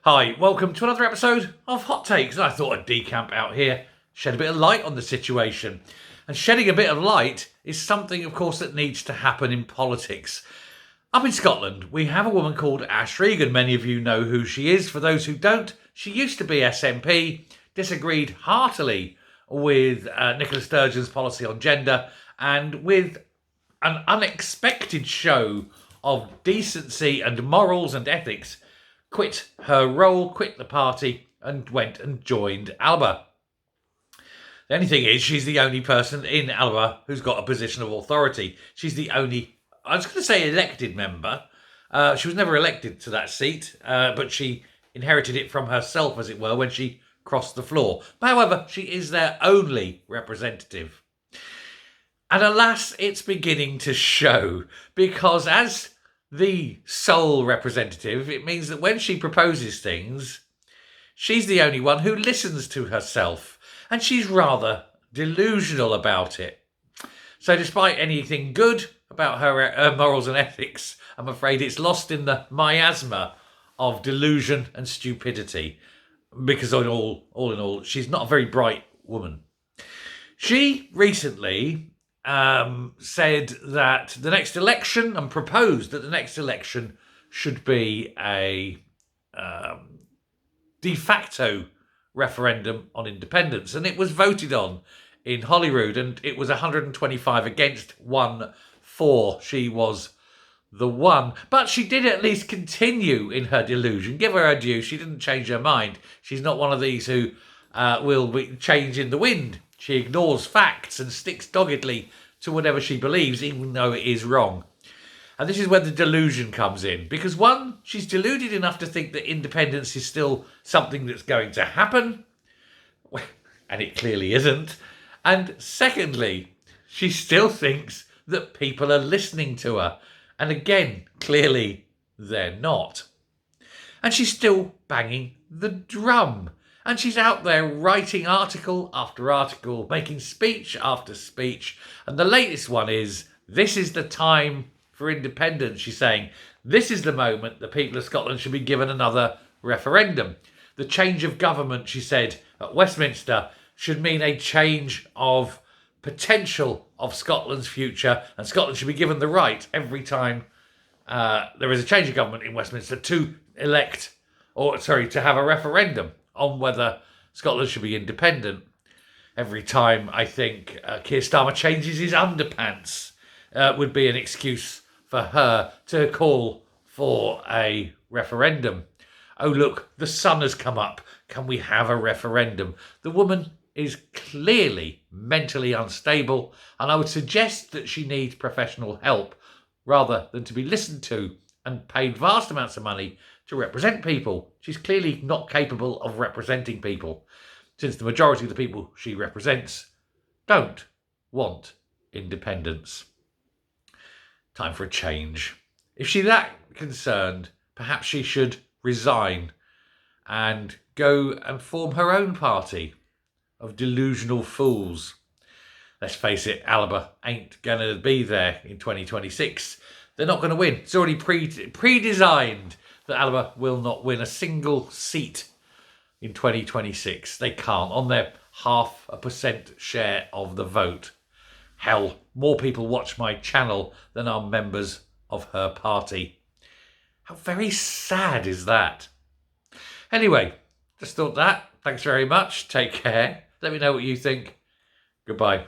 Hi, welcome to another episode of Hot Takes. I thought I'd decamp out here, shed a bit of light on the situation. And shedding a bit of light is something, of course, that needs to happen in politics. Up in Scotland, we have a woman called Ash Regan. Many of you know who she is. For those who don't, she used to be SNP, disagreed heartily with Nicola Sturgeon's policy on gender, and with an unexpected show of decency and morals and ethics, quit her role, quit the party, and went and joined Alba. The only thing is, she's the only person in Alba who's got a position of authority. She's the only, I was going to say elected member. She was never elected to that seat, but she inherited it from herself, as it were, when she crossed the floor. But however, she is their only representative. And alas, it's beginning to show, because as the sole representative, it means that when she proposes things, she's the only one who listens to herself, and she's rather delusional about it. So despite anything good about her morals and ethics, I'm afraid it's lost in the miasma of delusion and stupidity, because all in all, she's not a very bright woman. She recently said that the next election, and proposed that the next election should be a de facto referendum on independence, and it was voted on in Holyrood, and it was 125 against 1 for. She was the one, but she did at least continue in her delusion. Give her due, she didn't change her mind. She's not one of these who will change in the wind. She ignores facts and sticks doggedly to whatever she believes, even though it is wrong. And this is where the delusion comes in. Because one, she's deluded enough to think that independence is still something that's going to happen. And it clearly isn't. And secondly, she still thinks that people are listening to her. And again, clearly they're not. And she's still banging the drum. And she's out there writing article after article, making speech after speech. And the latest one is, this is the time for independence. She's saying, this is the moment the people of Scotland should be given another referendum. The change of government, she said, at Westminster should mean a change of potential of Scotland's future. And Scotland should be given the right every time there is a change of government in Westminster to to have a referendum on whether Scotland should be independent. Every time, I think, Keir Starmer changes his underpants would be an excuse for her to call for a referendum. Oh, look, the sun has come up. Can we have a referendum? The woman is clearly mentally unstable, and I would suggest that she needs professional help rather than to be listened to and paid vast amounts of money to represent people. She's clearly not capable of representing people, since the majority of the people she represents don't want independence. Time for a change. If she's that concerned, perhaps she should resign and go and form her own party of delusional fools. Let's face it, Alba ain't going to be there in 2026. They're not going to win. It's already pre-designed that Alba will not win a single seat in 2026. They can't, on their 0.5% share of the vote. Hell, more people watch my channel than are members of her party. How very sad is that? Anyway, just thought that. Thanks very much. Take care. Let me know what you think. Goodbye.